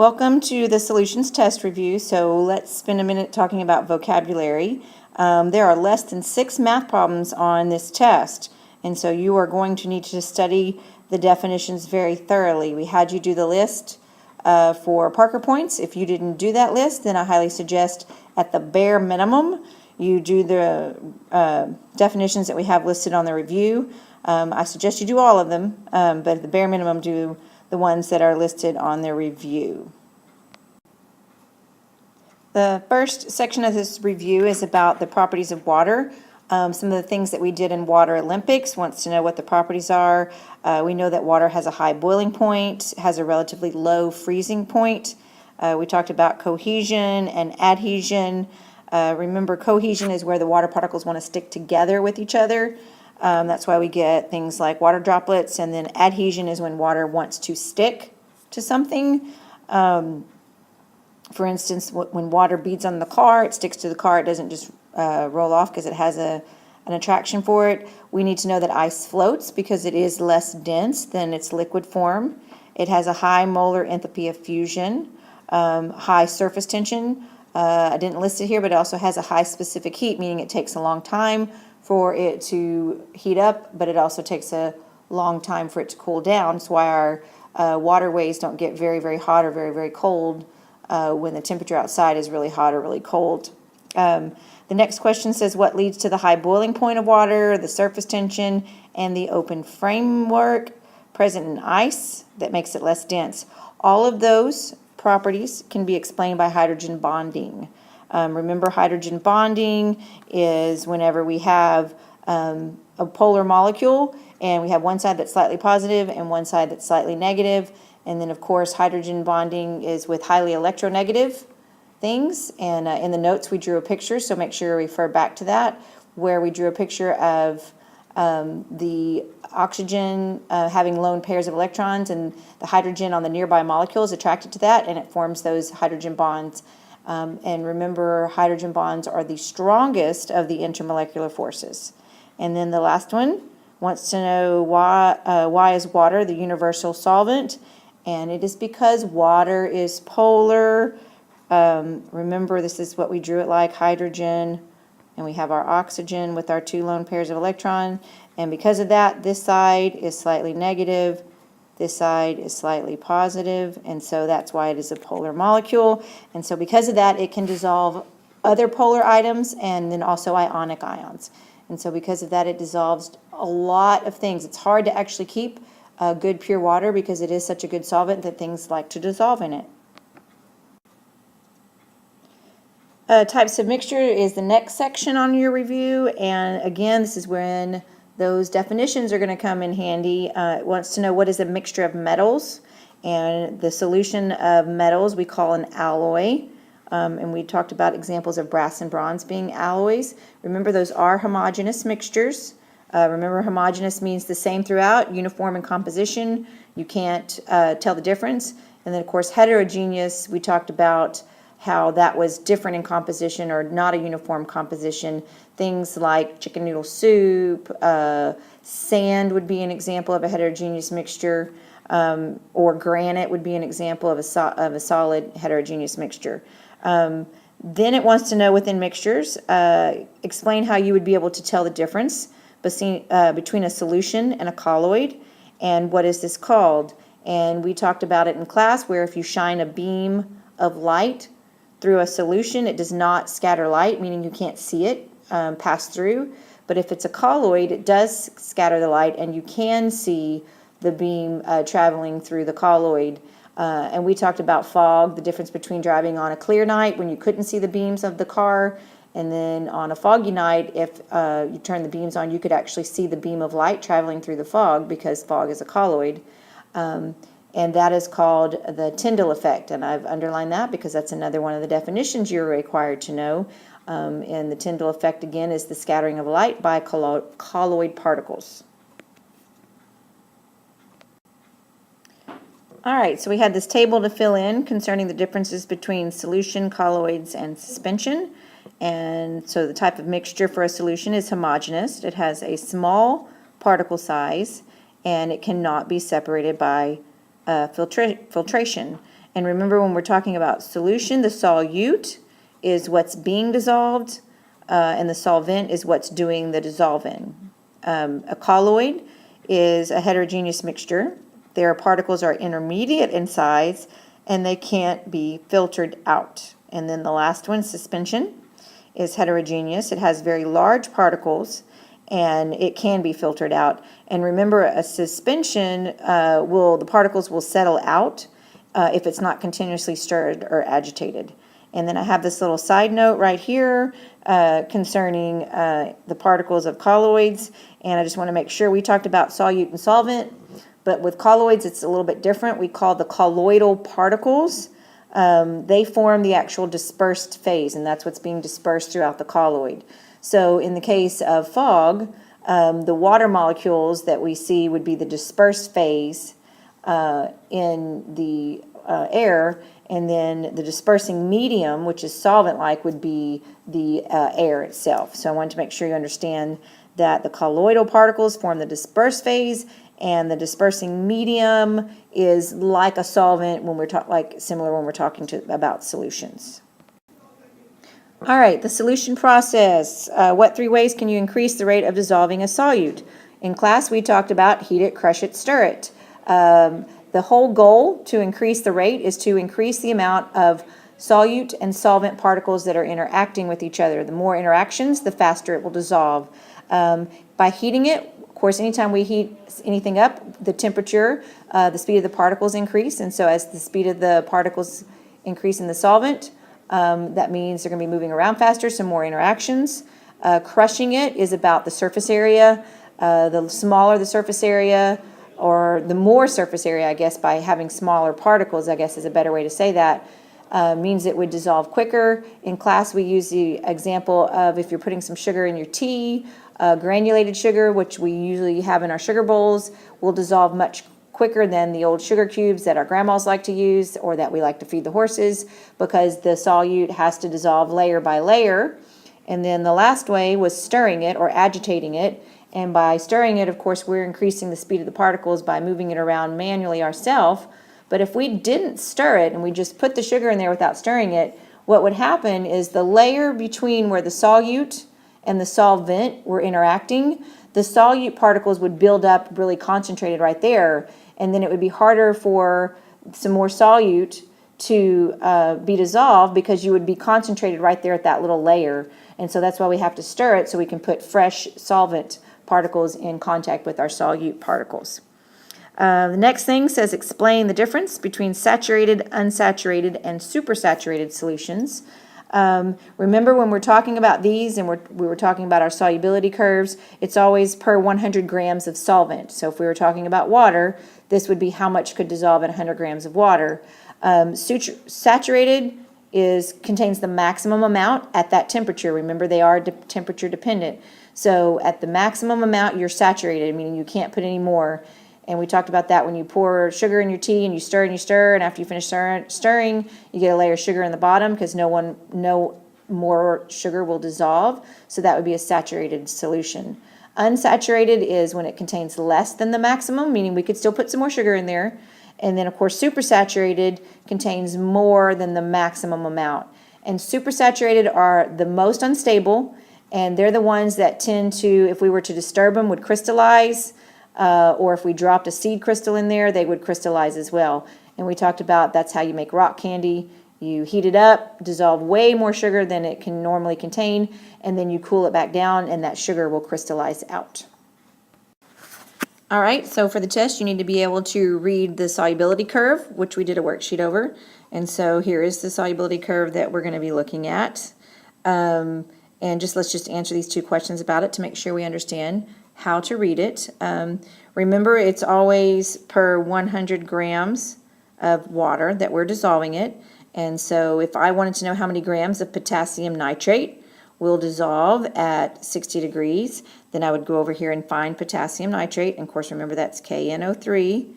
Welcome to the solutions test review. So let's spend a minute talking about vocabulary. There are less than 6 math problems on this test, and so you are going to need to study the definitions very thoroughly. We had you do the list for Parker points. If you didn't do that list, then I highly suggest at the bare minimum you do the definitions that we have listed on the review. I suggest you do all of them, but at the bare minimum do the ones that are listed on the review. The first section of this review is about the properties of water. Some of the things that we did in Water Olympics wants to know what the properties are. We know that water has a high boiling point, has a relatively low freezing point. We talked about cohesion and adhesion. Remember, cohesion is where the water particles want to stick together with each other. That's why we get things like water droplets, and then adhesion is when water wants to stick to something. For instance, when water beads on the car, it sticks to the car. It doesn't just roll off because it has an attraction for it. We need to know that ice floats because it is less dense than its liquid form. It has a high molar enthalpy of fusion, high surface tension. I didn't list it here, but it also has a high specific heat, meaning it takes a long time for it to heat up, but it also takes a long time for it to cool down. That's why our waterways don't get very, very hot or very, very cold when the temperature outside is really hot or really cold. The next question says, what leads to the high boiling point of water, the surface tension, and the open framework present in ice that makes it less dense? All of those properties can be explained by hydrogen bonding. Remember, hydrogen bonding is whenever we have a polar molecule and we have one side that's slightly positive and one side that's slightly negative. And then, of course, hydrogen bonding is with highly electronegative things. And in the notes, we drew a picture, so make sure you refer back to that, where we drew a picture of the oxygen having lone pairs of electrons, and the hydrogen on the nearby molecule is attracted to that, and it forms those hydrogen bonds. And remember, hydrogen bonds are the strongest of the intermolecular forces. And then the last one wants to know why is water the universal solvent? And it is because water is polar. Remember, this is what we drew it like, hydrogen, and we have our oxygen with our 2 lone pairs of electrons. And because of that, this side is slightly negative, this side is slightly positive, and so that's why it is a polar molecule. And so because of that, it can dissolve other polar items and then also ionic ions. And so because of that, it dissolves a lot of things. It's hard to actually keep good pure water because it is such a good solvent that things like to dissolve in it. Types of mixture is the next section on your review, and again, this is when those definitions are going to come in handy. It wants to know what is a mixture of metals, and the solution of metals we call an alloy. And we talked about examples of brass and bronze being alloys. Remember, those are homogeneous mixtures. Remember, homogeneous means the same throughout, uniform in composition. You can't tell the difference. And then, of course, heterogeneous, we talked about how that was different in composition or not a uniform composition. Things like chicken noodle soup, sand would be an example of a heterogeneous mixture, or granite would be an example of a solid heterogeneous mixture. Then it wants to know within mixtures, explain how you would be able to tell the difference between a solution and a colloid, and what is this called. And we talked about it in class, where if you shine a beam of light through a solution, it does not scatter light, meaning you can't see it pass through. But if it's a colloid, it does scatter the light, and you can see the beam traveling through the colloid. And we talked about fog, the difference between driving on a clear night when you couldn't see the beams of the car, and then on a foggy night, if you turn the beams on, you could actually see the beam of light traveling through the fog because fog is a colloid. And that is called the Tyndall effect, and I've underlined that because that's another one of the definitions you're required to know. And the Tyndall effect, again, is the scattering of light by colloid particles. All right, so we had this table to fill in concerning the differences between solution, colloids, and suspension. And so the type of mixture for a solution is homogeneous. It has a small particle size, and it cannot be separated by filtration. And remember, when we're talking about solution, the solute is what's being dissolved, and the solvent is what's doing the dissolving. A colloid is a heterogeneous mixture. Their particles are intermediate in size, and they can't be filtered out. And then the last one, suspension, is heterogeneous. It has very large particles, and it can be filtered out. And remember, a suspension the particles will settle out if it's not continuously stirred or agitated. And then I have this little side note right here concerning the particles of colloids. And I just want to make sure we talked about solute and solvent, but with colloids it's a little bit different. We call the colloidal particles. They form the actual dispersed phase, and that's what's being dispersed throughout the colloid. So in the case of fog, the water molecules that we see would be the dispersed phase in the air, and then the dispersing medium, which is solvent-like, would be the air itself. So I wanted to make sure you understand that the colloidal particles form the dispersed phase, and the dispersing medium is like a solvent when we're similar when we're talking about solutions. All right, the solution process. What 3 ways can you increase the rate of dissolving a solute? In class, we talked about heat it, crush it, stir it. The whole goal to increase the rate is to increase the amount of solute and solvent particles that are interacting with each other. The more interactions, the faster it will dissolve. By heating it, of course, anytime we heat anything up, the temperature, the speed of the particles increase, and so as the speed of the particles increase in the solvent, that means they're going to be moving around faster, so more interactions. Crushing it is about the surface area. The smaller the surface area, or the more surface area, I guess, by having smaller particles, I guess is a better way to say that, means it would dissolve quicker. In class, we use the example of if you're putting some sugar in your tea, granulated sugar, which we usually have in our sugar bowls, will dissolve much quicker than the old sugar cubes that our grandmas like to use or that we like to feed the horses, because the solute has to dissolve layer by layer. And then the last way was stirring it or agitating it. And by stirring it, of course, we're increasing the speed of the particles by moving it around manually ourselves. But if we didn't stir it and we just put the sugar in there without stirring it, what would happen is the layer between where the solute and the solvent were interacting, the solute particles would build up really concentrated right there, and then it would be harder for some more solute to be dissolved because you would be concentrated right there at that little layer. And so that's why we have to stir it so we can put fresh solvent particles in contact with our solute particles. The next thing says explain the difference between saturated, unsaturated, and supersaturated solutions. Remember when we're talking about these and we were talking about our solubility curves, it's always per 100 grams of solvent. So if we were talking about water, this would be how much could dissolve in 100 grams of water. Saturated contains the maximum amount at that temperature. Remember, they are temperature dependent. So at the maximum amount, you're saturated, meaning you can't put any more. And we talked about that when you pour sugar in your tea and you stir, and after you finish stirring, you get a layer of sugar in the bottom because no more sugar will dissolve. So that would be a saturated solution. Unsaturated is when it contains less than the maximum, meaning we could still put some more sugar in there. And then, of course, supersaturated contains more than the maximum amount. And supersaturated are the most unstable, and they're the ones that tend to, if we were to disturb them, would crystallize. Or if we dropped a seed crystal in there, they would crystallize as well. And we talked about that's how you make rock candy. You heat it up, dissolve way more sugar than it can normally contain, and then you cool it back down, and that sugar will crystallize out. All right, so for the test, you need to be able to read the solubility curve, which we did a worksheet over. And so here is the solubility curve that we're going to be looking at. And let's just answer these 2 questions about it to make sure we understand how to read it. Remember, it's always per 100 grams of water that we're dissolving it. And so if I wanted to know how many grams of potassium nitrate will dissolve at 60 degrees, then I would go over here and find potassium nitrate. And of course, remember that's KNO3.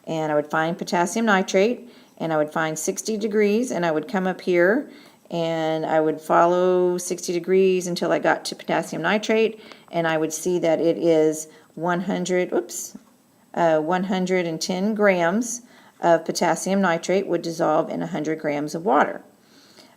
And I would find potassium nitrate, and I would find 60 degrees, and I would come up here and I would follow 60 degrees until I got to potassium nitrate, and I would see that it is 110 grams of potassium nitrate would dissolve in 100 grams of water.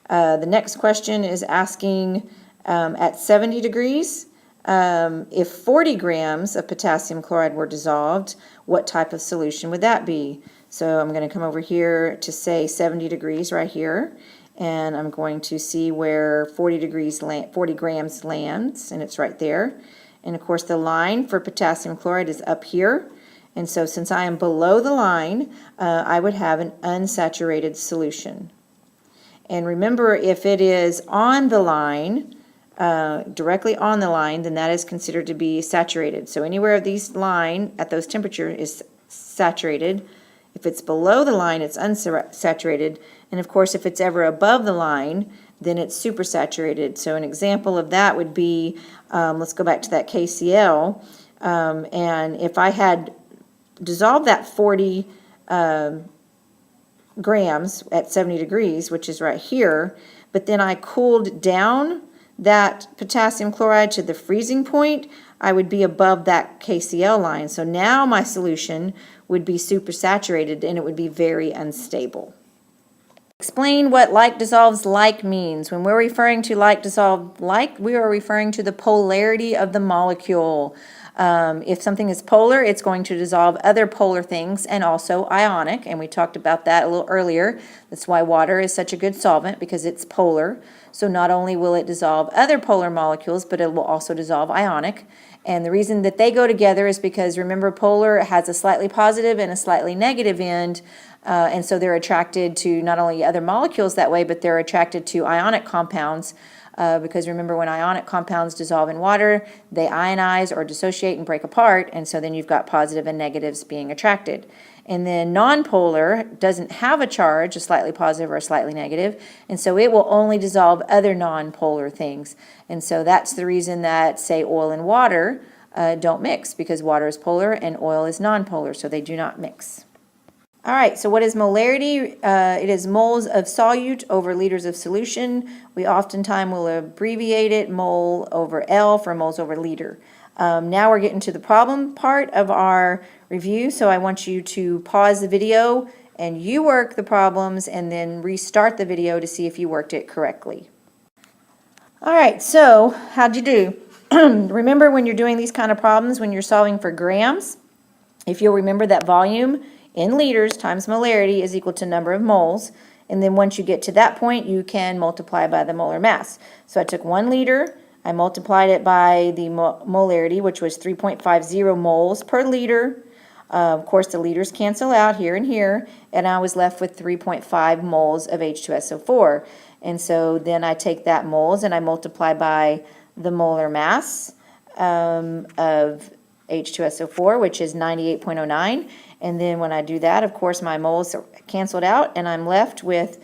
The next question is asking at 70 degrees, if 40 grams of potassium chloride were dissolved, what type of solution would that be? So I'm going to come over here to say 70 degrees right here, and I'm going to see where 40 grams lands, and it's right there. And of course the line for potassium chloride is up here, and so since I am below the line, I would have an unsaturated solution. And remember, if it is on the line, directly on the line, then that is considered to be saturated. So anywhere of these line at those temperatures is saturated. If it's below the line, it's unsaturated. And of course, if it's ever above the line, then it's supersaturated. So an example of that would be, let's go back to that KCl. And if I had dissolved that 40 grams at 70 degrees, which is right here, but then I cooled down that potassium chloride to the freezing point, I would be above that KCl line. So now my solution would be supersaturated and it would be very unstable. Explain what like dissolves like means. When we're referring to like dissolved like, we are referring to the polarity of the molecule. If something is polar, it's going to dissolve other polar things and also ionic, and we talked about that a little earlier. That's why water is such a good solvent, because it's polar. So not only will it dissolve other polar molecules, but it will also dissolve ionic. And the reason that they go together is because, remember, polar has a slightly positive and a slightly negative end, and so they're attracted to not only other molecules that way, but they're attracted to ionic compounds. Because remember, when ionic compounds dissolve in water, they ionize or dissociate and break apart, and so then you've got positive and negatives being attracted. And then nonpolar doesn't have a charge, a slightly positive or a slightly negative, and so it will only dissolve other nonpolar things. And so that's the reason that, say, oil and water don't mix, because water is polar and oil is nonpolar, so they do not mix. All right, so what is molarity? It is moles of solute over liters of solution. We oftentimes will abbreviate it mole over L for moles over liter. Now we're getting to the problem part of our review, so I want you to pause the video and you work the problems and then restart the video to see if you worked it correctly. All right, so how'd you do? Remember, when you're doing these kind of problems, when you're solving for grams, if you'll remember that volume in liters times molarity is equal to number of moles, and then once you get to that point, you can multiply by the molar mass. So I took 1 liter, I multiplied it by the molarity, which was 3.50 moles per liter. Of course, the liters cancel out here and here, and I was left with 3.5 moles of H2SO4. And so then I take that moles and I multiply by the molar mass of H2SO4, which is 98.09. And then when I do that, of course, my moles are canceled out, and I'm left with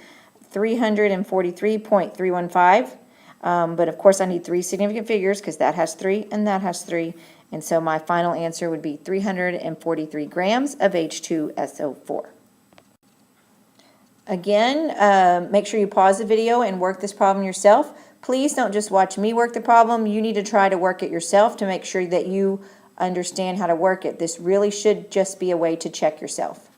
343.315. But of course, I need 3 significant figures, because that has 3 and that has 3. And so my final answer would be 343 grams of H2SO4. Again, make sure you pause the video and work this problem yourself. Please don't just watch me work the problem. You need to try to work it yourself to make sure that you understand how to work it. This really should just be a way to check yourself.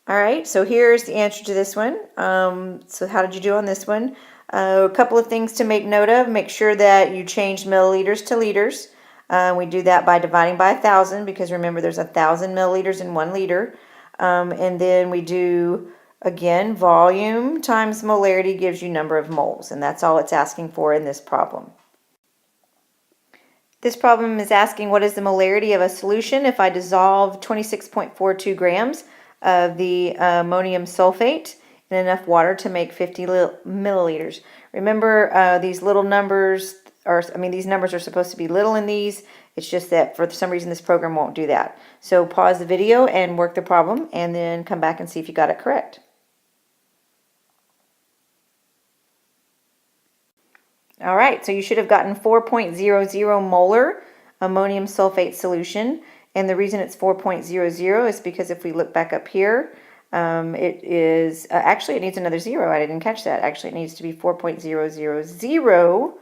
All right, so here's the answer to this one. So how did you do on this one? A couple of things to make note of. Make sure that you change milliliters to liters. We do that by dividing by 1,000, because remember, there's 1,000 milliliters in 1 liter. And then we do, again, volume times molarity gives you number of moles, and that's all it's asking for in this problem. This problem is asking, what is the molarity of a solution if I dissolve 26.42 grams of the ammonium sulfate in enough water to make 50 milliliters. Remember, these little numbers these numbers are supposed to be little in these. It's just that for some reason this program won't do that. So pause the video and work the problem, and then come back and see if you got it correct. All right, so you should have gotten 4.00 molar ammonium sulfate solution. And the reason it's 4.00 is because if we look back up here, it is, actually it needs another 0. I didn't catch that. Actually, it needs to be 4.000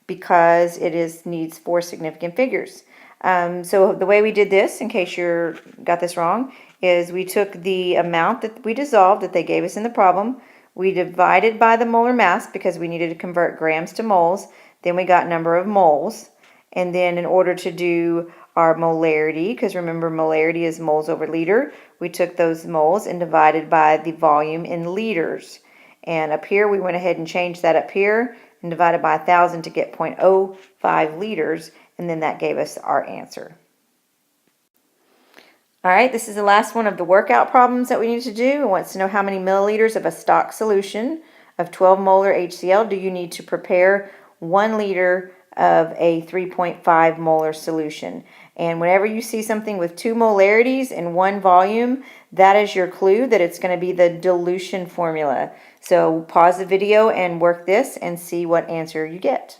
because it needs 4 significant figures. So the way we did this, in case you got this wrong, is we took the amount that we dissolved that they gave us in the problem. We divided by the molar mass because we needed to convert grams to moles. Then we got number of moles. And then in order to do our molarity, because remember molarity is moles over liter, we took those moles and divided by the volume in liters. And up here we went ahead and changed that up here and divided by 1,000 to get 0.05 liters, and then that gave us our answer. All right, this is the last one of the workout problems that we need to do. It wants to know how many milliliters of a stock solution of 12 molar HCl do you need to prepare 1 liter of a 3.5 molar solution. And whenever you see something with 2 molarities and 1 volume, that is your clue that it's going to be the dilution formula. So pause the video and work this and see what answer you get.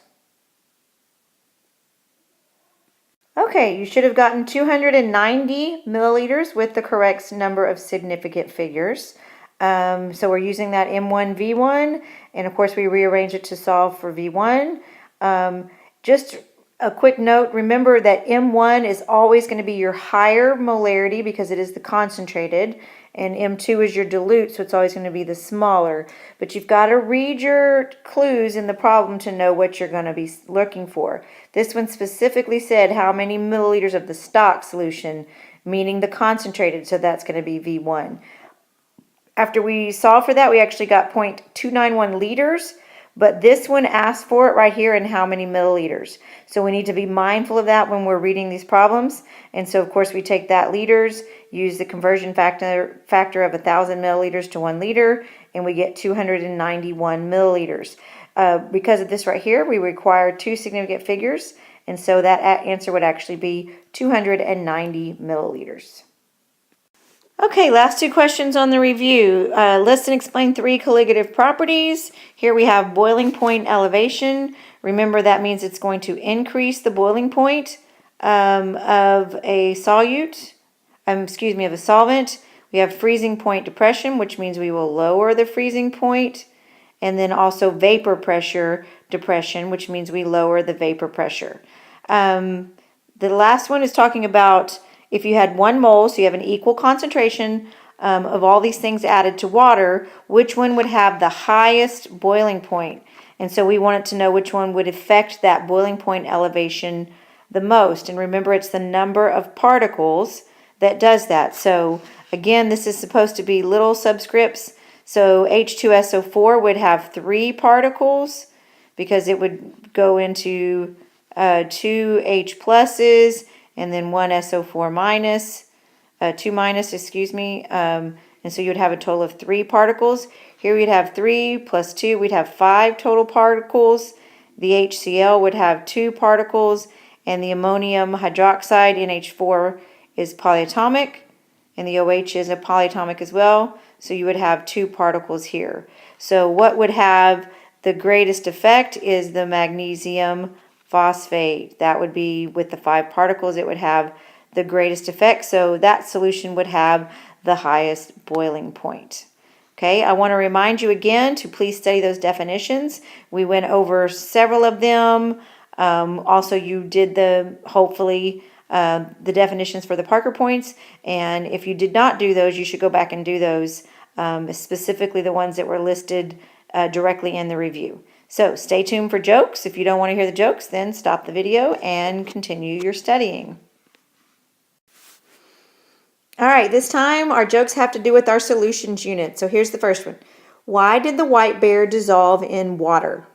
Okay, you should have gotten 290 milliliters with the correct number of significant figures. So we're using that M1, V1, and of course we rearrange it to solve for V1. Just a quick note, remember that M1 is always going to be your higher molarity because it is the concentrated, and M2 is your dilute, so it's always going to be the smaller. But you've got to read your clues in the problem to know what you're going to be looking for. This one specifically said how many milliliters of the stock solution, meaning the concentrated, so that's going to be V1. After we solved for that, we actually got 0.291 liters, but this one asked for it right here in how many milliliters. So we need to be mindful of that when we're reading these problems. And so of course we take that liters, use the conversion factor of 1,000 milliliters to 1 liter, and we get 291 milliliters. Because of this right here, we require 2 significant figures, and so that answer would actually be 290 milliliters. Okay, last 2 questions on the review. List and explain 3 colligative properties. Here we have boiling point elevation. Remember that means it's going to increase the boiling point of a solute, of a solvent. We have freezing point depression, which means we will lower the freezing point. And then also vapor pressure depression, which means we lower the vapor pressure. The last one is talking about if you had 1 mole, so you have an equal concentration of all these things added to water, which one would have the highest boiling point? And so we wanted to know which one would affect that boiling point elevation the most. And remember, it's the number of particles that does that. So again, this is supposed to be little subscripts. So H2SO4 would have 3 particles because it would go into 2 H pluses and then 1 SO4 minus, 2 minus, and so you would have a total of 3 particles. Here we'd have 3 plus 2, we'd have 5 total particles. The HCl would have 2 particles, and the ammonium hydroxide, NH4, is polyatomic, and the OH is a polyatomic as well, so you would have 2 particles here. So what would have the greatest effect is the magnesium phosphate. That would be with the 5 particles, it would have the greatest effect. So that solution would have the highest boiling point. Okay, I want to remind you again to please study those definitions. We went over several of them. Also, you did hopefully the definitions for the Parker points. And if you did not do those, you should go back and do those, specifically the ones that were listed directly in the review. So stay tuned for jokes. If you don't want to hear the jokes, then stop the video and continue your studying. All right, this time our jokes have to do with our solutions unit. So here's the first one. Why did the white bear dissolve in water?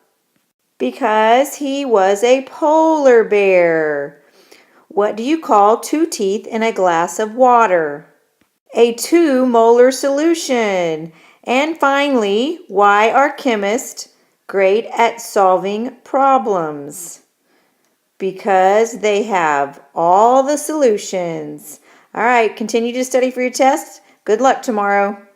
Because he was a polar bear. What do you call 2 teeth in a glass of water? A 2 molar solution. And finally, why are chemists great at solving problems? Because they have all the solutions. All right, continue to study for your test. Good luck tomorrow.